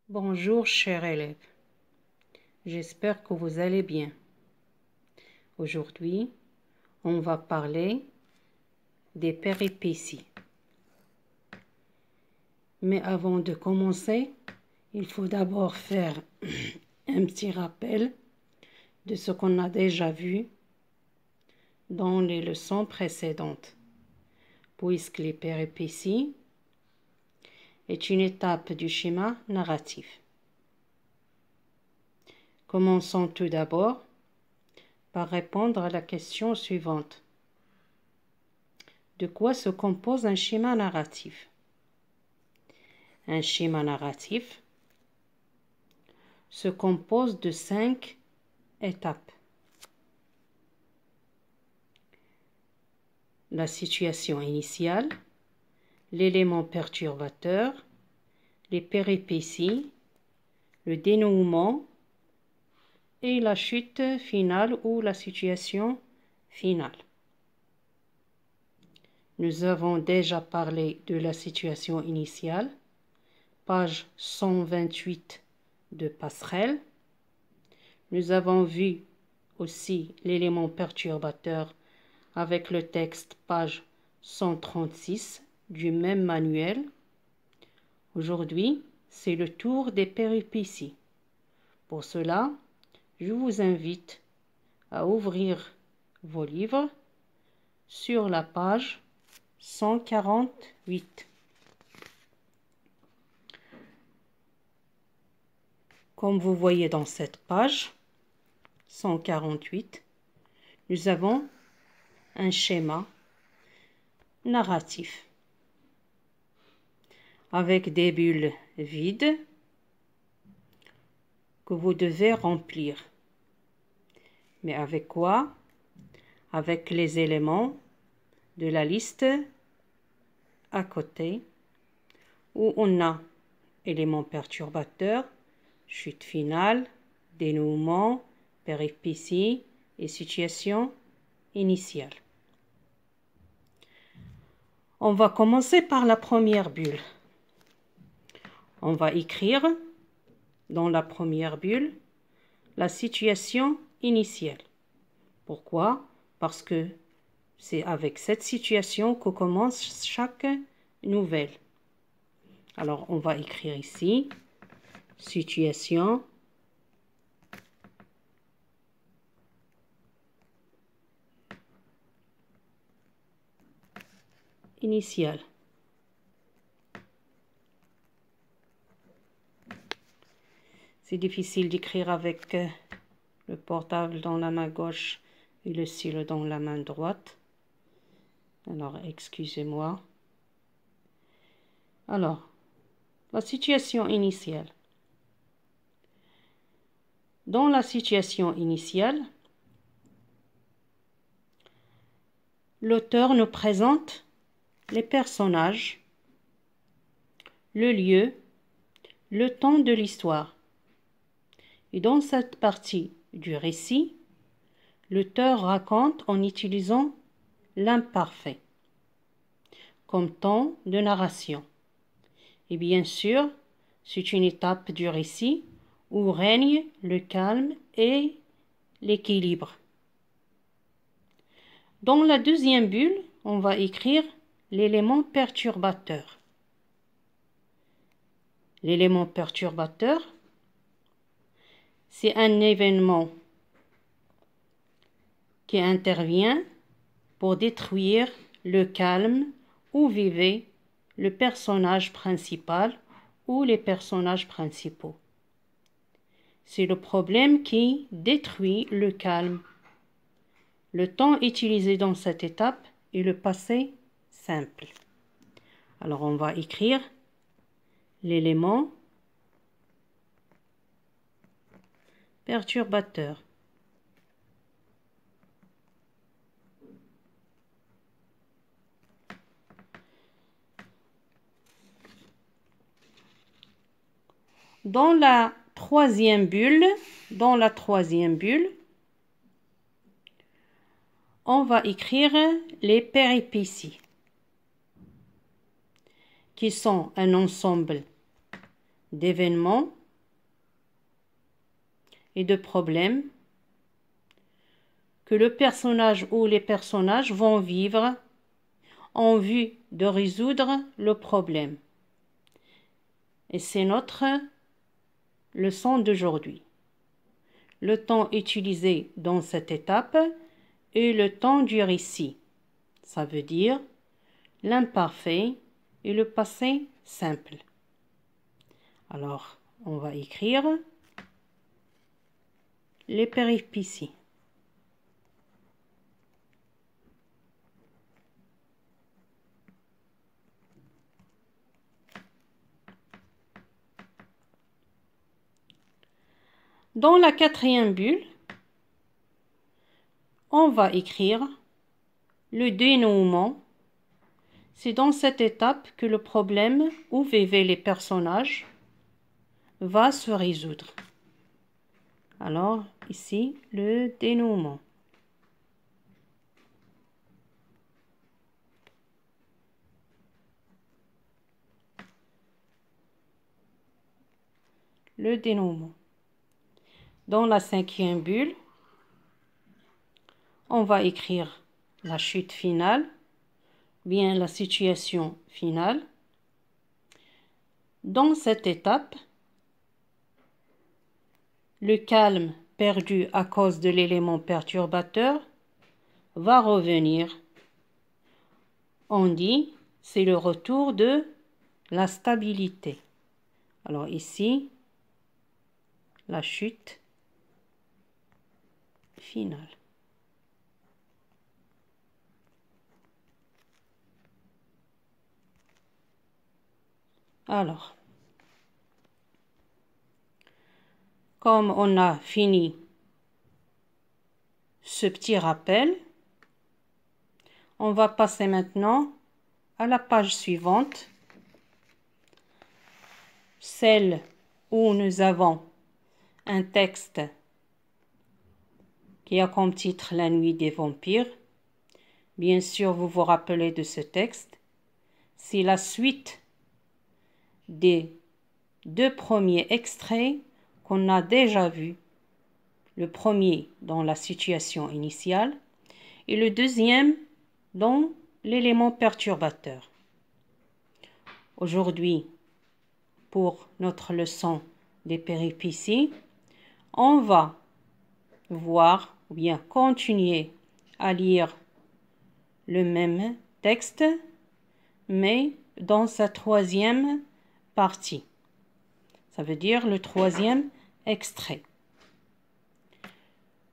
Bonjour chers élèves, j'espère que vous allez bien. Aujourd'hui, on va parler des péripéties. Mais avant de commencer, il faut d'abord faire un petit rappel de ce qu'on a déjà vu dans les leçons précédentes, puisque les péripéties est une étape du schéma narratif. Commençons tout d'abord par répondre à la question suivante. De quoi se compose un schéma narratif? Un schéma narratif se compose de 5 étapes. La situation initiale, l'élément perturbateur, les péripéties, le dénouement et la chute finale ou la situation finale. Nous avons déjà parlé de la situation initiale, page 128 de Passerelle. Nous avons vu aussi l'élément perturbateur avec le texte page 136 du même manuel. Aujourd'hui, c'est le tour des péripéties. Pour cela, je vous invite à ouvrir vos livres sur la page 148. Comme vous voyez dans cette page 148, nous avons un schéma narratif avec des bulles vides que vous devez remplir. Mais avec quoi? Avec les éléments de la liste à côté où on a éléments perturbateurs, chute finale, dénouement, péripéties et situation initiale. On va commencer par la première bulle. On va écrire dans la première bulle la situation initiale. Pourquoi? Parce que c'est avec cette situation que commence chaque nouvelle. Alors, on va écrire ici situation initiale. C'est difficile d'écrire avec le portable dans la main gauche et le stylo dans la main droite. Alors, excusez-moi. Alors, la situation initiale. Dans la situation initiale, l'auteur nous présente les personnages, le lieu, le temps de l'histoire. Et dans cette partie du récit, l'auteur raconte en utilisant l'imparfait comme temps de narration. Et bien sûr, c'est une étape du récit où règne le calme et l'équilibre. Dans la deuxième bulle, on va écrire l'élément perturbateur. L'élément perturbateur, c'est un événement qui intervient pour détruire le calme où vivait le personnage principal ou les personnages principaux. C'est le problème qui détruit le calme. Le temps utilisé dans cette étape est le passé simple. Alors on va écrire l'élément perturbateur. Dans la troisième bulle, on va écrire les péripéties, qui sont un ensemble d'événements et de problèmes que le personnage ou les personnages vont vivre en vue de résoudre le problème. Et c'est notre leçon d'aujourd'hui. Le temps utilisé dans cette étape est le temps du récit. Ça veut dire l'imparfait et le passé simple. Alors, on va écrire les péripéties. Dans la quatrième bulle, on va écrire le dénouement. C'est dans cette étape que le problème où vivaient les personnages va se résoudre. Alors, ici, le dénouement. Le dénouement. Dans la cinquième bulle, on va écrire la chute finale, bien la situation finale. Dans cette étape, le calme perdu à cause de l'élément perturbateur va revenir. On dit c'est le retour de la stabilité. Alors ici, la chute finale. Alors, comme on a fini ce petit rappel, on va passer maintenant à la page suivante, celle où nous avons un texte qui a comme titre La nuit des vampires. Bien sûr, vous vous rappelez de ce texte. C'est la suite des deux premiers extraits qu'on a déjà vus. Le premier dans la situation initiale et le deuxième dans l'élément perturbateur. Aujourd'hui, pour notre leçon des péripéties, on va voir ou bien continuer à lire le même texte, mais dans sa troisième partie. Ça veut dire le troisième extrait.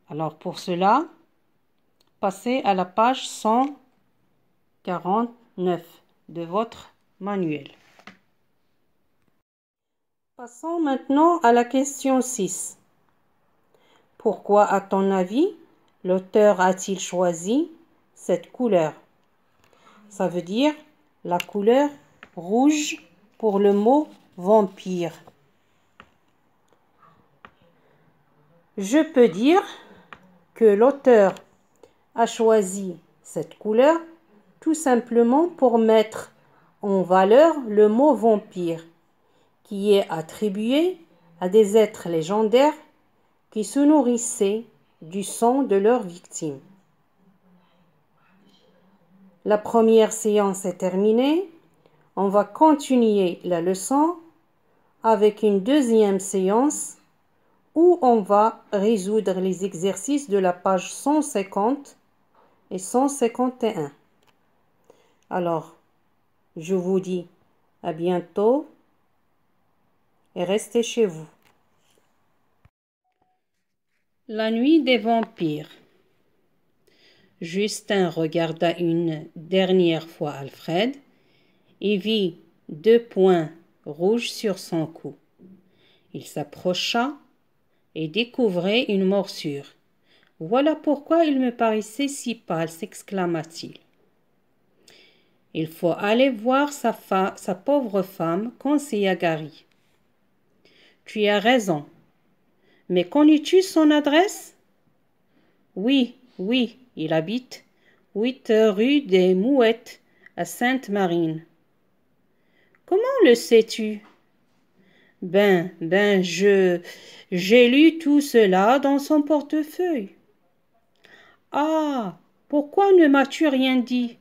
Alors pour cela, passez à la page 149 de votre manuel. Passons maintenant à la question 6. Pourquoi, à ton avis, l'auteur a-t-il choisi cette couleur? Ça veut dire la couleur rouge pour le mot vampire. Je peux dire que l'auteur a choisi cette couleur tout simplement pour mettre en valeur le mot vampire, qui est attribué à des êtres légendaires qui se nourrissaient du sang de leurs victimes. La première séance est terminée. On va continuer la leçon avec une deuxième séance où on va résoudre les exercices de la page 150 et 151. Alors, je vous dis à bientôt et restez chez vous. La nuit des vampires. Justin regarda une dernière fois Alfred et vit 2 points rouges sur son cou. Il s'approcha et découvrait une morsure. « Voilà pourquoi il me paraissait si pâle, s'exclama-t-il. Il faut aller voir sa pauvre femme, conseilla Gary. Tu as raison. Mais connais-tu son adresse? Oui, il habite 8 rue des Mouettes à Sainte-Marine. Comment le sais-tu? J'ai lu tout cela dans son portefeuille. Ah, pourquoi ne m'as-tu rien dit?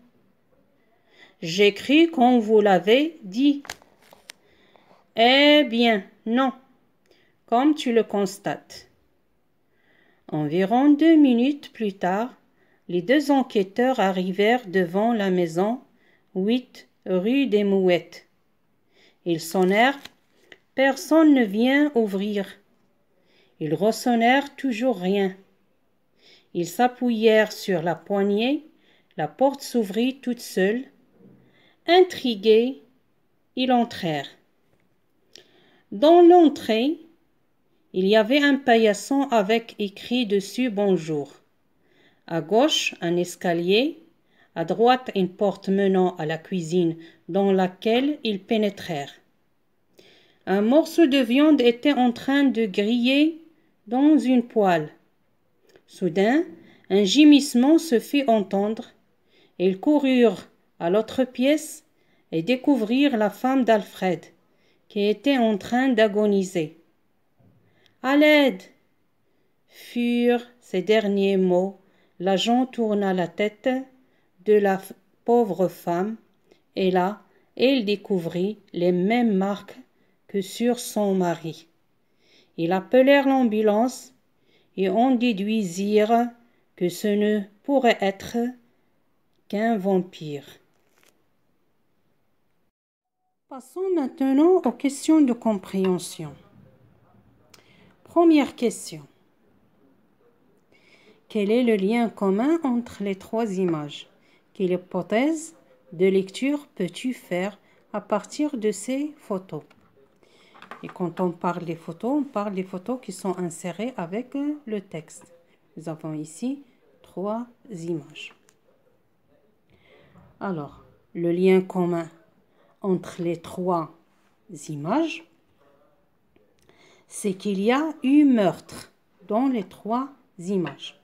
J'écris quand vous l'avez dit. Eh bien, non, comme tu le constates. Environ 2 minutes plus tard, les deux enquêteurs arrivèrent devant la maison 8 rue des Mouettes. Ils sonnèrent. Personne ne vient ouvrir. Ils ressonnèrent, toujours rien. Ils s'appuyèrent sur la poignée. La porte s'ouvrit toute seule. Intrigués, ils entrèrent. Dans l'entrée, il y avait un paillasson avec écrit dessus Bonjour. À gauche, un escalier. À droite, une porte menant à la cuisine dans laquelle ils pénétrèrent. Un morceau de viande était en train de griller dans une poêle. Soudain, un gémissement se fit entendre. Ils coururent à l'autre pièce et découvrirent la femme d'Alfred, qui était en train d'agoniser. « À l'aide !» furent ces derniers mots. L'agent tourna la tête de la pauvre femme, et là, il découvrit les mêmes marques que sur son mari. Ils appelèrent l'ambulance et en déduisirent que ce ne pourrait être qu'un vampire. Passons maintenant aux questions de compréhension. Première question. Quel est le lien commun entre les trois images? Quelle hypothèse de lecture peux-tu faire à partir de ces photos? Et quand on parle des photos, on parle des photos qui sont insérées avec le texte. Nous avons ici 3 images. Alors, le lien commun entre les 3 images, c'est qu'il y a eu meurtre dans les 3 images.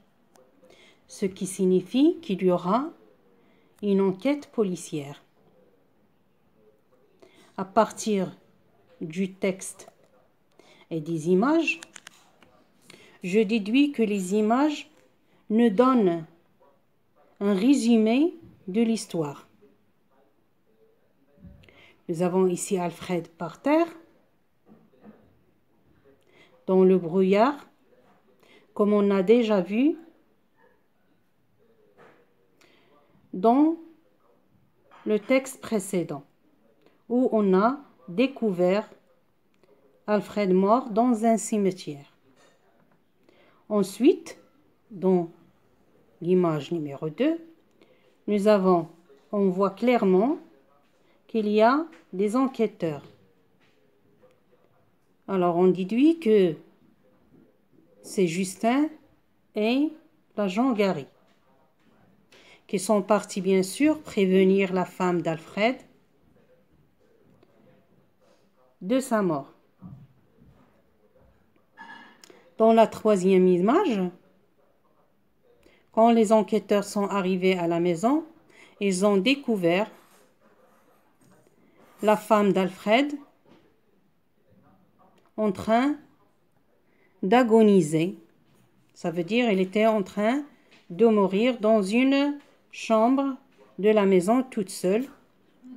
Ce qui signifie qu'il y aura une enquête policière. À partir du texte et des images, je déduis que les images nous donnent un résumé de l'histoire. Nous avons ici Alfred par terre, dans le brouillard, comme on a déjà vu dans le texte précédent, où on a découvert Alfred mort dans un cimetière. Ensuite, dans l'image numéro 2, on voit clairement qu'il y a des enquêteurs. Alors on déduit que c'est Justin et l'agent Gary qui sont partis bien sûr prévenir la femme d'Alfred de sa mort. Dans la 3e image, quand les enquêteurs sont arrivés à la maison, ils ont découvert la femme d'Alfred en train d'agoniser. Ça veut dire qu'elle était en train de mourir dans une chambre de la maison toute seule,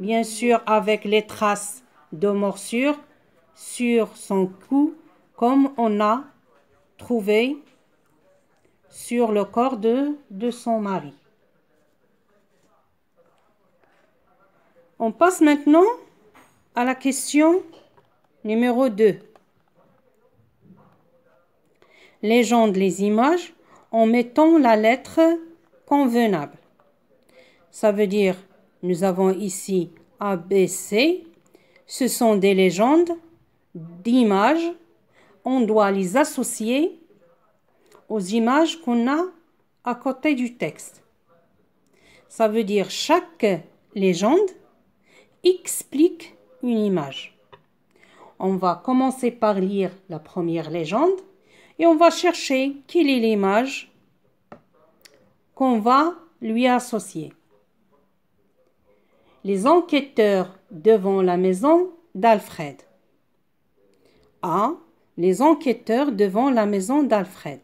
bien sûr avec les traces de morsure sur son cou, comme on a trouvé sur le corps de son mari. On passe maintenant à la question numéro 2. Légende les images en mettant la lettre convenable. Ça veut dire, nous avons ici A, B, C. Ce sont des légendes d'images. On doit les associer aux images qu'on a à côté du texte. Ça veut dire chaque légende explique une image. On va commencer par lire la première légende et on va chercher quelle est l'image qu'on va lui associer. Les enquêteurs devant la maison d'Alfred. A. Les enquêteurs devant la maison d'Alfred.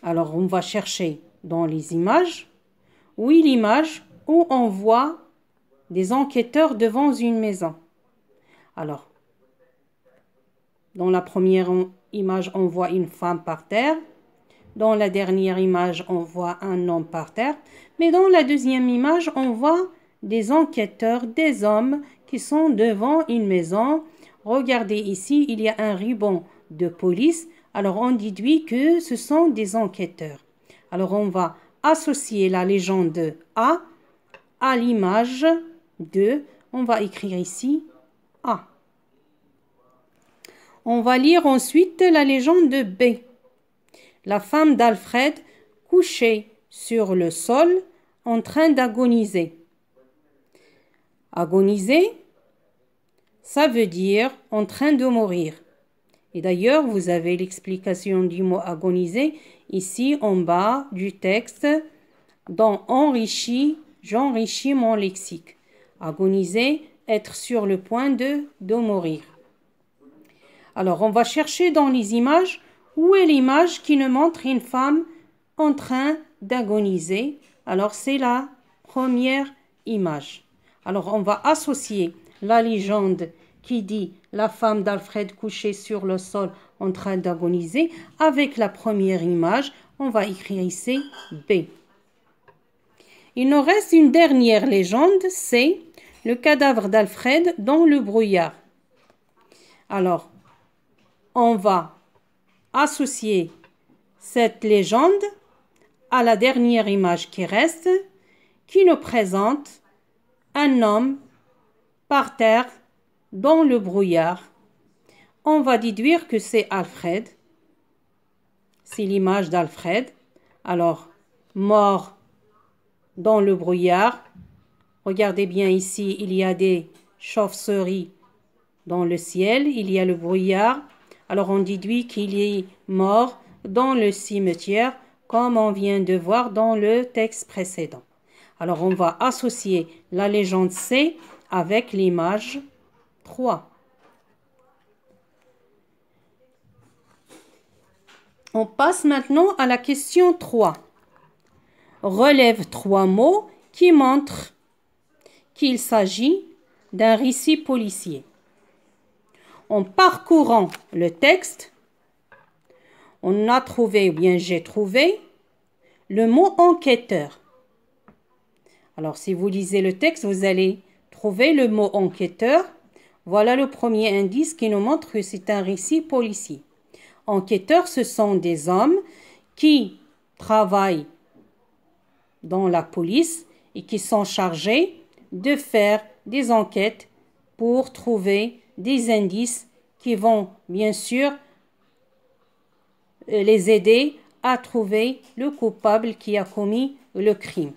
Alors, on va chercher dans les images. Oui, l'image où on voit des enquêteurs devant une maison. Alors, dans la première image, on voit une femme par terre. Dans la dernière image, on voit un homme par terre. Mais dans la deuxième image, on voit des enquêteurs, des hommes qui sont devant une maison. Regardez ici, il y a un ruban de police. Alors, on déduit que ce sont des enquêteurs. Alors, on va associer la légende A à l'image 2. On va écrire ici A. On va lire ensuite la légende B. La femme d'Alfred couchée sur le sol en train d'agoniser. Agoniser, ça veut dire en train de mourir. Et d'ailleurs, vous avez l'explication du mot agoniser ici en bas du texte dans j'enrichis mon lexique. Agoniser, être sur le point de mourir. Alors, on va chercher dans les images où est l'image qui nous montre une femme en train d'agoniser. Alors, c'est la première image. Alors, on va associer la légende qui dit la femme d'Alfred couchée sur le sol en train d'agoniser avec la première image. On va écrire ici B. Il nous reste une dernière légende, c'est le cadavre d'Alfred dans le brouillard. Alors, on va associer cette légende à la dernière image qui reste, qui nous présente un homme par terre dans le brouillard. On va déduire que c'est Alfred. C'est l'image d'Alfred. Alors, mort dans le brouillard. Regardez bien ici, il y a des chauves-souris dans le ciel. Il y a le brouillard. Alors, on déduit qu'il est mort dans le cimetière, comme on vient de voir dans le texte précédent. Alors, on va associer la légende C avec l'image 3. On passe maintenant à la question 3. Relève 3 mots qui montrent qu'il s'agit d'un récit policier. En parcourant le texte, on a trouvé, ou bien j'ai trouvé, le mot enquêteur. Alors, si vous lisez le texte, vous allez trouver le mot enquêteur. Voilà le premier indice qui nous montre que c'est un récit policier. Enquêteurs, ce sont des hommes qui travaillent dans la police et qui sont chargés de faire des enquêtes pour trouver des indices qui vont bien sûr les aider à trouver le coupable qui a commis le crime.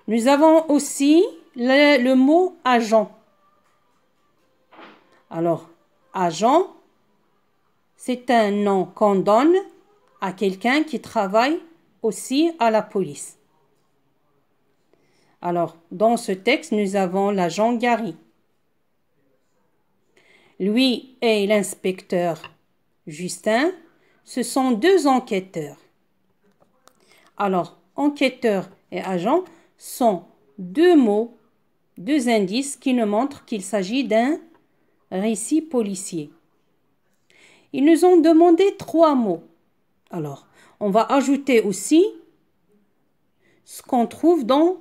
Nous avons aussi le mot agent. Alors, agent, c'est un nom qu'on donne à quelqu'un qui travaille aussi à la police. Alors, dans ce texte, nous avons l'agent Gary. Lui et l'inspecteur Justin, ce sont 2 enquêteurs. Alors, enquêteur et agent sont 2 mots, 2 indices qui nous montrent qu'il s'agit d'un récit policier. Ils nous ont demandé 3 mots. Alors, on va ajouter aussi ce qu'on trouve dans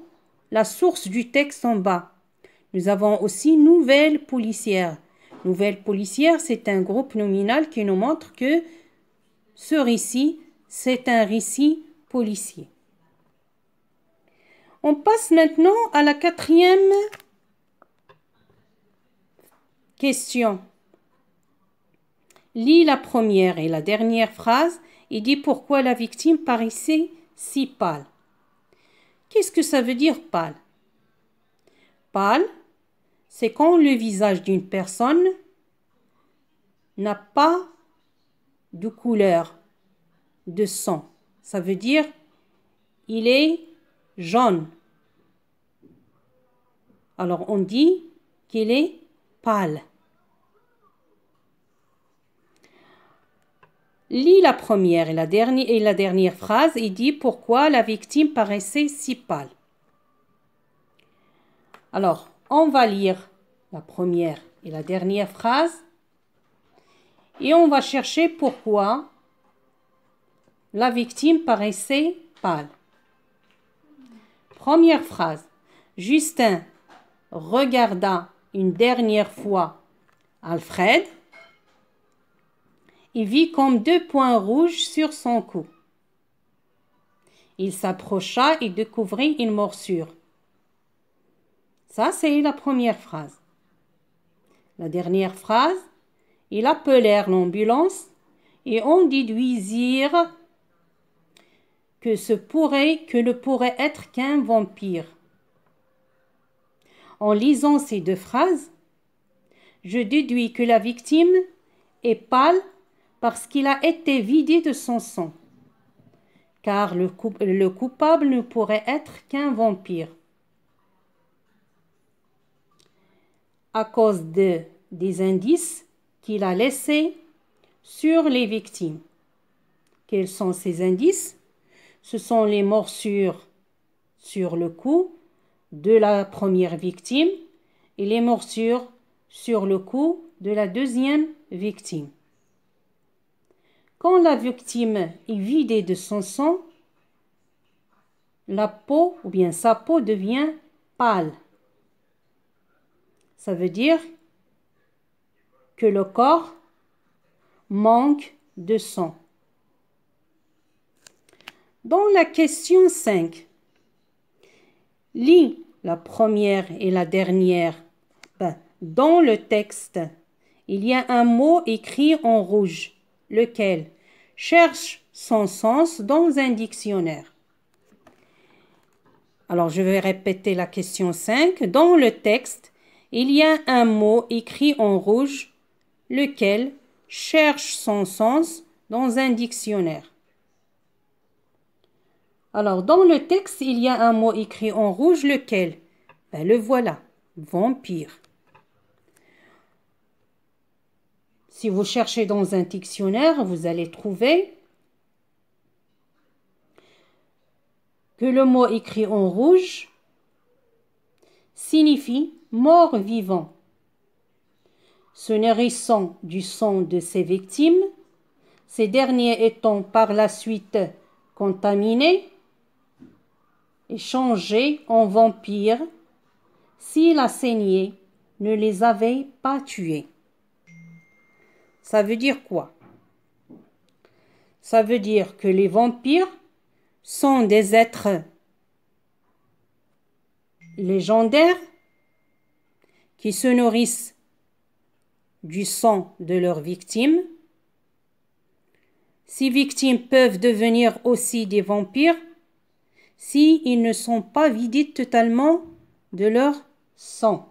la source du texte en bas. Nous avons aussi nouvelle policière. Nouvelle policière, c'est un groupe nominal qui nous montre que ce récit, c'est un récit policier. On passe maintenant à la 4e question. Lis la première et la dernière phrase et dis pourquoi la victime paraissait si pâle. Qu'est-ce que ça veut dire pâle? Pâle, c'est quand le visage d'une personne n'a pas de couleur de sang. Ça veut dire il est jaune. Alors on dit qu'il est pâle. Lis la première et la dernière phrase et dis pourquoi la victime paraissait si pâle. Alors, on va lire la première et la dernière phrase et on va chercher pourquoi la victime paraissait pâle. Première phrase. Justin regarda une dernière fois Alfred et vit comme 2 points rouges sur son cou. Il s'approcha et découvrit une morsure. Ça, c'est la première phrase. La dernière phrase, ils appelèrent l'ambulance et on déduisirent que ne pourrait être qu'un vampire. En lisant ces 2 phrases, je déduis que la victime est pâle parce qu'il a été vidé de son sang, car le coupable ne pourrait être qu'un vampire. À cause des indices qu'il a laissés sur les victimes. Quels sont ces indices? Ce sont les morsures sur le cou de la première victime et les morsures sur le cou de la deuxième victime. Quand la victime est vidée de son sang, la peau ou bien sa peau devient pâle. Ça veut dire que le corps manque de sang. Dans la question 5, lis la première et la dernière. Dans le texte, il y a un mot écrit en rouge, lequel cherche son sens dans un dictionnaire. Alors, je vais répéter la question 5. Dans le texte, il y a un mot écrit en rouge, lequel cherche son sens dans un dictionnaire. Alors, dans le texte, il y a un mot écrit en rouge, lequel? Le voilà, vampire. Si vous cherchez dans un dictionnaire, vous allez trouver que le mot écrit en rouge signifie mort-vivant, se nourrissant du sang de ses victimes, ces derniers étant par la suite contaminés et changés en vampires si la saignée ne les avait pas tués. Ça veut dire quoi? Ça veut dire que les vampires sont des êtres légendaires qui se nourrissent du sang de leurs victimes. Ces victimes peuvent devenir aussi des vampires s'ils ne sont pas vidés totalement de leur sang.